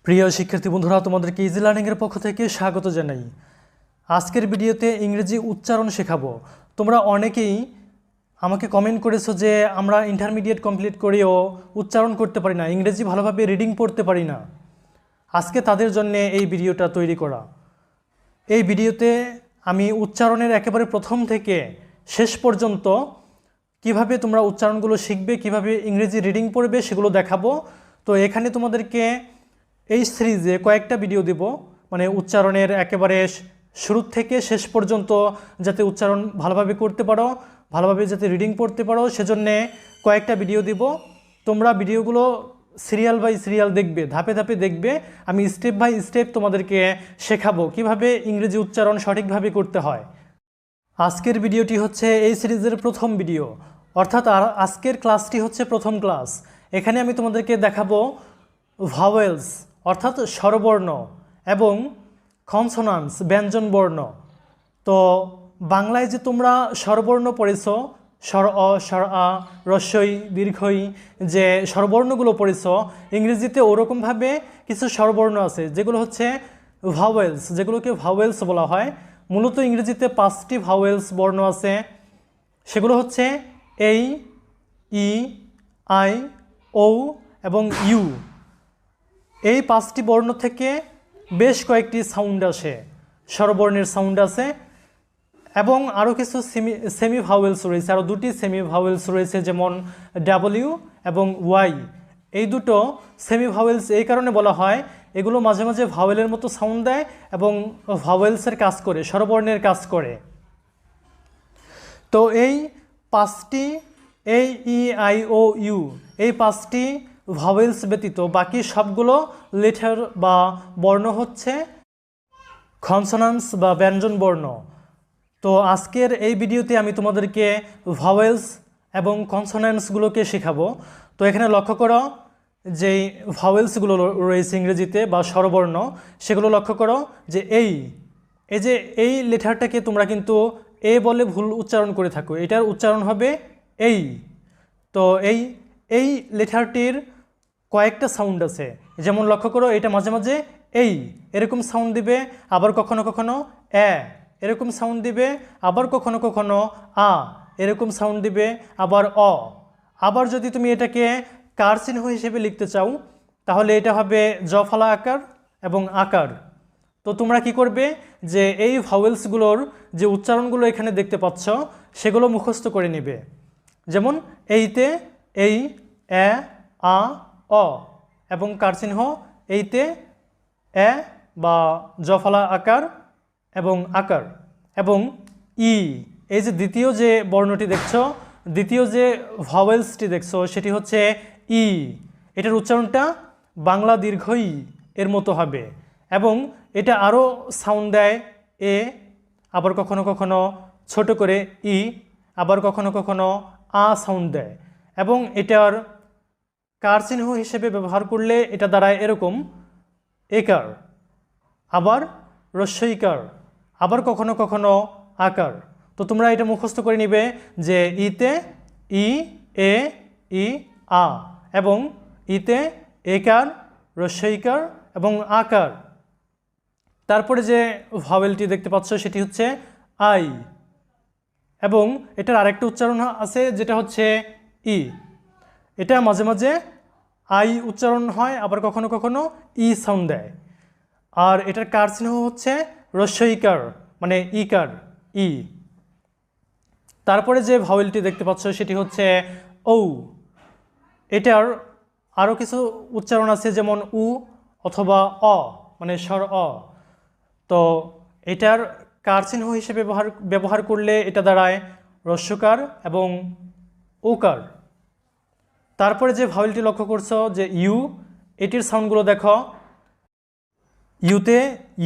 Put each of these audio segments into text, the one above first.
প্রিয় শিক্ষার্থী বন্ধুরা, তোমাদেরকে ইজি লার্নিংয়ের পক্ষ থেকে স্বাগত জানাই। আজকের ভিডিওতে ইংরেজি উচ্চারণ শেখাবো। তোমরা অনেকেই আমাকে কমেন্ট করেছো যে আমরা ইন্টারমিডিয়েট কমপ্লিট করেও উচ্চারণ করতে পারি না, ইংরেজি ভালোভাবে রিডিং পড়তে পারি না। আজকে তাদের জন্য এই ভিডিওটা তৈরি করা। এই ভিডিওতে আমি উচ্চারণের একেবারে প্রথম থেকে শেষ পর্যন্ত কিভাবে তোমরা উচ্চারণগুলো শিখবে, কিভাবে ইংরেজি রিডিং পড়বে সেগুলো দেখাবো। তো এখানে তোমাদেরকে এই সিরিজে কয়েকটা ভিডিও দেব, মানে উচ্চারণের একেবারে শুরু থেকে শেষ পর্যন্ত যাতে উচ্চারণ ভালোভাবে করতে পারো, ভালোভাবে যাতে রিডিং পড়তে পারো, সেজন্যে কয়েকটা ভিডিও দিব। তোমরা ভিডিওগুলো সিরিয়াল বাই সিরিয়াল দেখবে, ধাপে ধাপে দেখবে। আমি স্টেপ বাই স্টেপ তোমাদেরকে শেখাবো কিভাবে ইংরেজি উচ্চারণ সঠিকভাবে করতে হয়। আজকের ভিডিওটি হচ্ছে এই সিরিজের প্রথম ভিডিও, অর্থাৎ আজকের ক্লাসটি হচ্ছে প্রথম ক্লাস। এখানে আমি তোমাদেরকে দেখাবো ভাওয়েলস অর্থাৎ স্বরবর্ণ এবং কনসোনান্টস ব্যঞ্জন বর্ণ। তো বাংলায় যে তোমরা স্বরবর্ণ পড়েছো, স্বর অ, স্বর আ, রস্বই, দীর্ঘই, যে স্বরবর্ণগুলো পড়েছো, ইংরেজিতে ওরকমভাবে কিছু স্বরবর্ণ আছে যেগুলো হচ্ছে ভাওয়েলস, যেগুলোকে ভাওয়েলস বলা হয়। মূলত ইংরেজিতে 5টি ভাওয়েলস বর্ণ আছে। সেগুলো হচ্ছে এই, ই, আই, ও এবং ইউ। এই 5টি বর্ণ থেকে বেশ কয়েকটি সাউন্ড আসে, স্বরবর্ণের সাউন্ড আছে, এবং আরও কিছু সেমি ভাওয়েলস রয়েছে, আরও 2টি সেমি ভাওয়েলস রয়েছে, যেমন ডাব্লিউ এবং ওয়াই। এই দুটো সেমি ভাওয়েলস এই কারণে বলা হয়, এগুলো মাঝে মাঝে ভাওয়েলের মতো সাউন্ড দেয় এবং ভাওয়েলসের কাজ করে, স্বরবর্ণের কাজ করে। তো এই 5টি এই, ই, আই, ও, ইউ, এই 5টি ভাওয়েলস ব্যতীত বাকি সবগুলো লেটার বা বর্ণ হচ্ছে কনসোনান্টস বা ব্যঞ্জন বর্ণ। তো আজকের এই ভিডিওতে আমি তোমাদেরকে ভাওয়েলস এবং কনসোনান্টসগুলোকে শেখাবো। তো এখানে লক্ষ্য করো যেই ভাওয়েলসগুলো রয়েছে ইংরেজিতে বা স্বরবর্ণ, সেগুলো লক্ষ্য করো যে এই যে এই লেটারটাকে তোমরা কিন্তু এ বলে ভুল উচ্চারণ করে থাকো, এটার উচ্চারণ হবে এই। তো এই লেটারটির কয়েকটা সাউন্ড আছে, যেমন লক্ষ্য করো এটা মাঝে মাঝে এই এরকম সাউন্ড দিবে, আবার কখনো কখনো এ এরকম সাউন্ড দিবে, আবার কখনো কখনো আ এরকম সাউন্ড দিবে, আবার অ। আবার যদি তুমি এটাকে কার চিহ্ন হিসেবে লিখতে চাও তাহলে এটা হবে জফলা আকার এবং আকার। তো তোমরা কি করবে যে এই ভাওয়েলসগুলোর যে উচ্চারণগুলো এখানে দেখতে পাচ্ছ সেগুলো মুখস্থ করে নেবে। যেমন এইতে এই, এ, আ, অ, এবং কার চিহ্ন এইতে এ বা জফলা আকার এবং আকার, এবং ই। এই যে দ্বিতীয় যে বর্ণটি দেখছো, দ্বিতীয় যে ভাওয়েলসটি দেখছো সেটি হচ্ছে ই। এটার উচ্চারণটা বাংলা দীর্ঘ ই এর মতো হবে, এবং এটা আরও সাউন্ড দেয় এ, আবার কখনো কখনো ছোট করে ই, আবার কখনো কখনো আ সাউন্ড দেয়, এবং এটার কার চিহ্ন হিসেবে ব্যবহার করলে এটা দাঁড়ায় এরকম একার, আবার রস্বইকার, আবার কখনো কখনো আকার। তো তোমরা এটা মুখস্থ করে নিবে যে ইতে ই, এ, ই, আ, এবং ইতে একার, রস্বইকার এবং আকার। তারপরে যে ভাওয়েলটি দেখতে পাচ্ছ সেটি হচ্ছে আই, এবং এটার আরেকটা উচ্চারণ আছে যেটা হচ্ছে ই। এটা মাঝে মাঝে আই উচ্চারণ হয়, আবার কখনো কখনো ই সাউন্ড দেয়। আর এটার কার চিহ্ন হচ্ছে রস্বইকার, মানে ইকার, ই। তারপরে যে ভাওয়েলটি দেখতে পাচ্ছ সেটি হচ্ছে ও। এটার আরও কিছু উচ্চারণ আছে, যেমন উ অথবা অ, মানে স্বর অ। তো এটার কার চিহ্ন হিসেবে ব্যবহার করলে এটা দাঁড়ায় রস্বকার এবং ওকার। তারপরে যে ভাওয়েলটি লক্ষ্য করছো যে ইউ, এটির সাউন্ডগুলো দেখো। ইউতে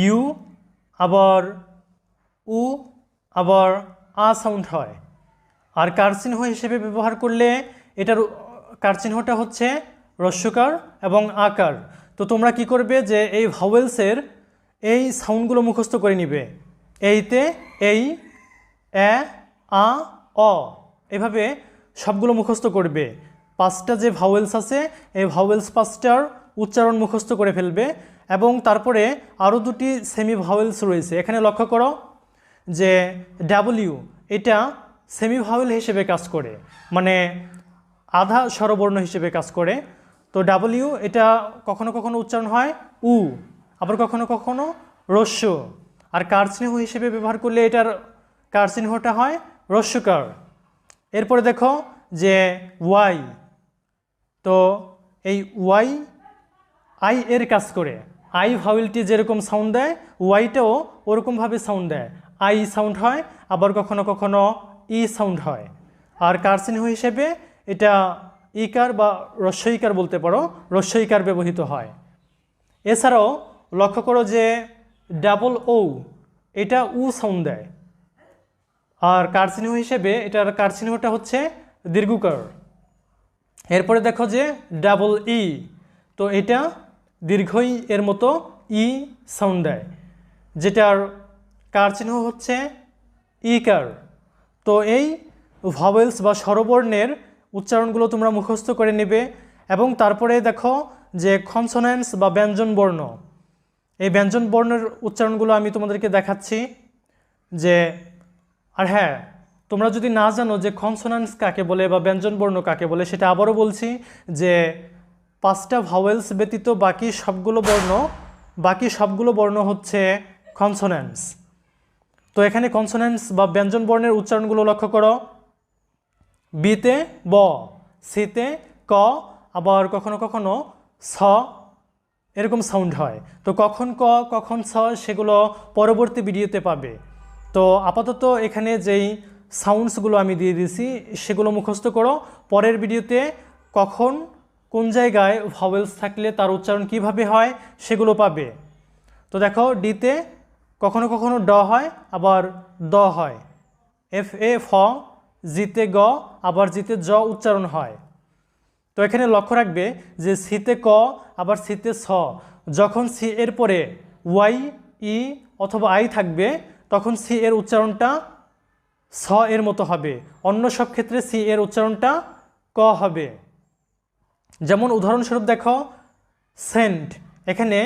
ইউ, আবার উ, আবার আ সাউন্ড হয়। আর কার চিহ্ন হিসেবে ব্যবহার করলে এটার কার চিহ্নটা হচ্ছে রস্বকার এবং আকার। তো তোমরা কি করবে যে এই ভাওয়েলসের এই সাউন্ডগুলো মুখস্থ করে নিবে। এইতে এই, এ, আ, অ, এভাবে সবগুলো মুখস্থ করবে। 5টা যে ভাওয়েলস আছে এই ভাওয়েলস 5টার উচ্চারণ মুখস্থ করে ফেলবে এবং তারপরে আরও দুটি সেমি ভাওয়েলস রয়েছে। এখানে লক্ষ্য করো যে ডাব্লিউ এটা সেমি ভাওয়েল হিসেবে কাজ করে, মানে আধা স্বরবর্ণ হিসেবে কাজ করে। তো ডাব্লিউ এটা কখনো কখনো উচ্চারণ হয় উ, আবার কখনো কখনো রস্য, আর কার চিহ্ন হিসেবে ব্যবহার করলে এটার কার চিহ্নটা হয় রস্যকার। এরপরে দেখো যে ওয়াই, তো এই ওয়াই আই এর কাজ করে। আই ভাওয়েলটি যেরকম সাউন্ড দেয় ওয়াইটাও ওরকমভাবে সাউন্ড দেয়, আই সাউন্ড হয়, আবার কখনো কখনো ই সাউন্ড হয়। আর কার চিহ্ন হিসেবে এটা ইকার বা রস্যইকার বলতে পারো, রস্যইকার ব্যবহৃত হয়। এছাড়াও লক্ষ্য করো যে ডাবল ও এটা উ সাউন্ড দেয়, আর কার চিহ্ন হিসেবে এটার কার চিহ্নটা হচ্ছে দীর্ঘকার। এরপরে দেখো যে ডাবল ই, তো এটা দীর্ঘই এর মতো ই সাউন্ড দেয়, যেটার কার চিহ্ন হচ্ছে ইকার। তো এই ভাওয়েলস বা স্বরবর্ণের উচ্চারণগুলো তোমরা মুখস্থ করে নেবে এবং তারপরে দেখো যে কনসোনেন্টস বা ব্যঞ্জন বর্ণ, এই ব্যঞ্জন বর্ণের উচ্চারণগুলো আমি তোমাদেরকে দেখাচ্ছি। যে আর হ্যাঁ, তোমরা যদি না জানো যে কনসোনেন্টস কাকে বলে বা ব্যঞ্জন বর্ণ কাকে বলে, সেটা আবারও বলছি যে 5টা ভাওয়েলস ব্যতীত বাকি সবগুলো বর্ণ হচ্ছে কনসোনেন্টস। তো এখানে কনসোনেন্টস বা ব্যঞ্জন বর্ণের উচ্চারণগুলো লক্ষ্য করো। বিতে ব, সিতে ক, আবার কখনো কখনো ছ এরকম সাউন্ড হয়। তো কখন ক কখন ছ সেগুলো পরবর্তী ভিডিওতে পাবে। তো আপাতত এখানে যেই সাউন্ডসগুলো আমি দিয়ে দিয়েছি সেগুলো মুখস্থ করো। পরের ভিডিওতে কখন কোন জায়গায় ভাওয়েলস থাকলে তার উচ্চারণ কিভাবে হয় সেগুলো পাবে। তো দেখো ডিতে কখনো কখনো ড হয়, আবার দ হয়। এফ এ ফ, জিতে গ, আবার জিতে জ উচ্চারণ হয়। তো এখানে লক্ষ্য রাখবে যে সিতে ক আবার সিতে ছ, যখন সি এর পরে ওয়াই ই অথবা আই থাকবে তখন সি এর উচ্চারণটা ছ এর মতো হবে, অন্য সব ক্ষেত্রে সি এর উচ্চারণটা ক হবে। যেমন উদাহরণস্বরূপ দেখো সেন্ট, এখানে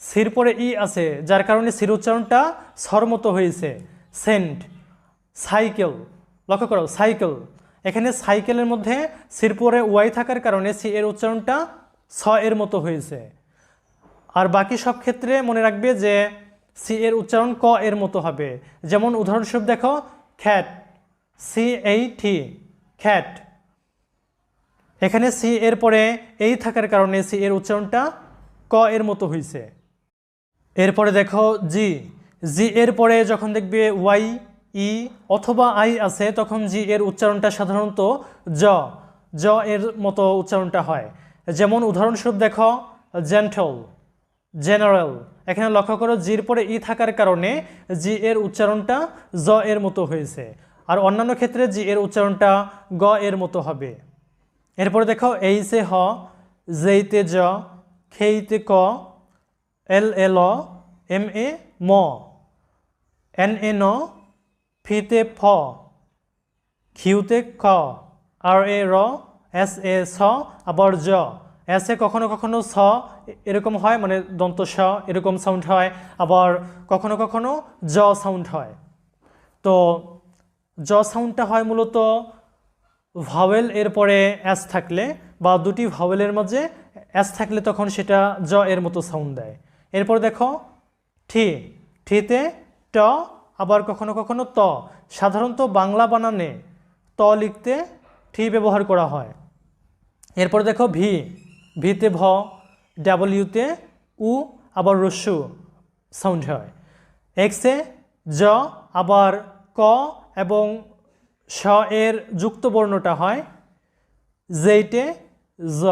সির পরে ই আছে যার কারণে সির উচ্চারণটা ছর মতো হয়েছে সেন্ট। সাইকেল, লক্ষ্য করো সাইকেল, এখানে সাইকেলের মধ্যে সির পরে ওয়াই থাকার কারণে সি এর উচ্চারণটা ছ এর মতো হয়েছে। আর বাকি সব ক্ষেত্রে মনে রাখবে যে সি এর উচ্চারণ ক এর মতো হবে। যেমন উদাহরণস্বরূপ দেখো খ্যাট, সি এই টি খ্যাট, এখানে সি এর পরে এই থাকার কারণে সি এর উচ্চারণটা ক এর মতো হয়েছে। এরপরে দেখো জি, জি এর পরে যখন দেখবে ওয়াই ই অথবা আই আছে তখন জি এর উচ্চারণটা সাধারণত জ এর মতো উচ্চারণটা হয়। যেমন উদাহরণস্বরূপ দেখো জেন্টল, জেনারেল, এখানে লক্ষ্য করো জির পরে ই থাকার কারণে জি এর উচ্চারণটা জ এর মতো হয়েছে, আর অন্যান্য ক্ষেত্রে জি এর উচ্চারণটা গ এর মতো হবে। এরপরে দেখো এইসে হ, জেইতে জ, খেইতে ক, এল এ ল, এম এ ম, এন এ ন, ফিতে ফ, খিউতে খ, আর এ র, এস এ ছ, আবার জ। এস এ কখনো কখনো ছ এরকম হয়, মানে দন্ত স এরকম সাউন্ড হয়, আবার কখনো কখনো জ সাউন্ড হয়। তো জ সাউন্ডটা হয় মূলত ভাওয়েল এর পরে এস থাকলে বা দুটি ভাওয়েলের মাঝে এস থাকলে তখন সেটা জ এর মতো সাউন্ড দেয়। এরপর দেখো ঠি, ঠিতে ট, আবার কখনো কখনো ত, সাধারণত বাংলা বানানে ত লিখতে ঠি ব্যবহার করা হয়। এরপর দেখো ভি, ভিতে ভ, ডাব্লিউতে উ, আবার রস্যু সাউন্ড হয়। এক্সে জ, আবার ক এবং স এর যুক্ত বর্ণটা হয় জেইটে জ।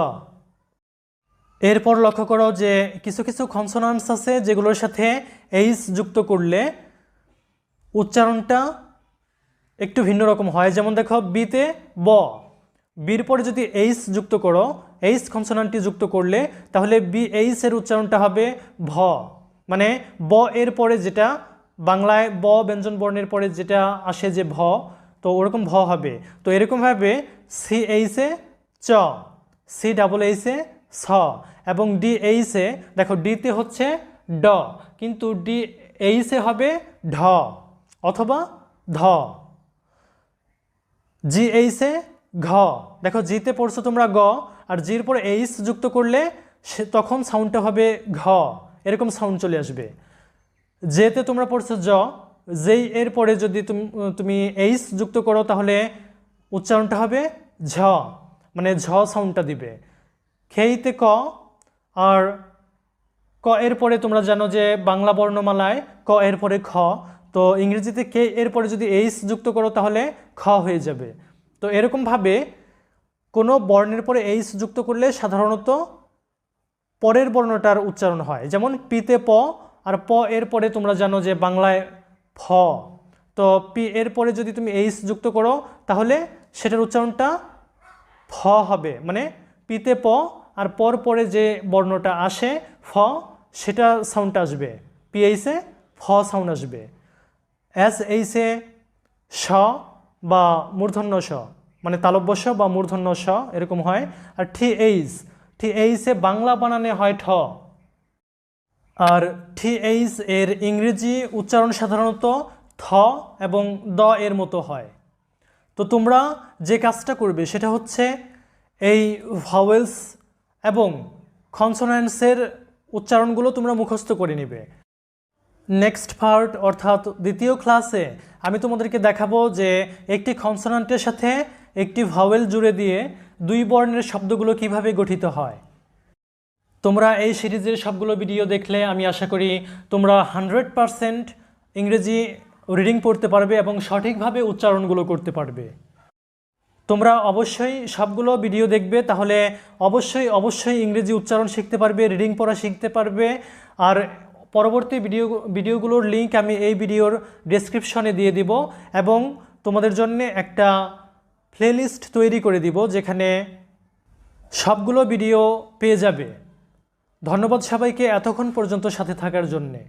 এরপর লক্ষ্য করো যে কিছু কিছু কনসোনান্টস আছে যেগুলোর সাথে এইচ যুক্ত করলে উচ্চারণটা একটু ভিন্ন রকম হয়। যেমন দেখো বিতে ব, বির পরে যদি এইচ যুক্ত করো, এইচ কনসোনান্টটি যুক্ত করলে তাহলে বি এইচ এর উচ্চারণটা হবে ভ, মানে ব এর পরে যেটা বাংলায় ব ব্যঞ্জন বর্ণের পরে যেটা আসে যে ভ, তো ওরকম ভ হবে। তো এরকমভাবে সি এইচে চ, সি ডাবল এইচে ছ, এবং ডি এইচে দেখো ডিতে হচ্ছে ড, কিন্তু ডি এইচে হবে ঢ অথবা ধ। জি এইচে ঘ, দেখো জিতে পড়ছো তোমরা গ, আর জির পরে এইচ যুক্ত করলে তখন সাউন্ডটা হবে ঘ, এরকম সাউন্ড চলে আসবে। জেতে তোমরা পড়ছো জ, যেই এর পরে যদি তুমি এইচ যুক্ত করো তাহলে উচ্চারণটা হবে ঝ, মানে ঝ সাউন্ডটা দিবে। খেইতে ক, আর ক এর পরে তোমরা জানো যে বাংলা বর্ণমালায় ক এর পরে খ, তো ইংরেজিতে কে এর পরে যদি এইচ যুক্ত করো তাহলে খ হয়ে যাবে। তো এরকমভাবে কোনো বর্ণের পরে এইচ যুক্ত করলে সাধারণত পরের বর্ণটার উচ্চারণ হয়। যেমন পিতে প, আর প এর পরে তোমরা জানো যে বাংলায় ফ, তো পি এর পরে যদি তুমি এইচ যুক্ত করো তাহলে সেটার উচ্চারণটা ফ হবে, মানে পিতে প আর পর পরে যে বর্ণটা আসে ফ, সেটা সাউন্ডটা আসবে, পি এইচে ফ সাউন্ড আসবে। এস এইচে স বা মূর্ধন্য স, মানে তালব্য স বা মূর্ধন্য স এরকম হয়। আর টি এইচে বাংলা বানানে হয় ঠ, আর টি এইচ এর ইংরেজি উচ্চারণ সাধারণত থ এবং দ এর মতো হয়। তো তোমরা যে কাজটা করবে সেটা হচ্ছে এই ভাওয়েলস এবং কনসোনেন্টসের উচ্চারণগুলো তোমরা মুখস্থ করে নিবে। নেক্সট পার্ট অর্থাৎ দ্বিতীয় ক্লাসে আমি তোমাদেরকে দেখাবো যে একটি কনসোনেন্টের সাথে একটি ভাওয়েল জুড়ে দিয়ে দুই বর্ণের শব্দগুলো কিভাবে গঠিত হয়। তোমরা এই সিরিজের সবগুলো ভিডিও দেখলে আমি আশা করি তোমরা 100% ইংরেজি রিডিং পড়তে পারবে এবং সঠিকভাবে উচ্চারণগুলো করতে পারবে। তোমরা অবশ্যই সবগুলো ভিডিও দেখবে, তাহলে অবশ্যই ইংরেজি উচ্চারণ শিখতে পারবে, রিডিং পড়া শিখতে পারবে। আর পরবর্তী ভিডিওগুলোর লিঙ্ক আমি এই ভিডিওর ডেসক্রিপশনে দিয়ে দিব, এবং তোমাদের জন্য একটা প্লেলিস্ট তৈরি করে দিব যেখানে সবগুলো ভিডিও পেয়ে যাবে। ধন্যবাদ সবাইকে এতক্ষণ পর্যন্ত সাথে থাকার জন্যে।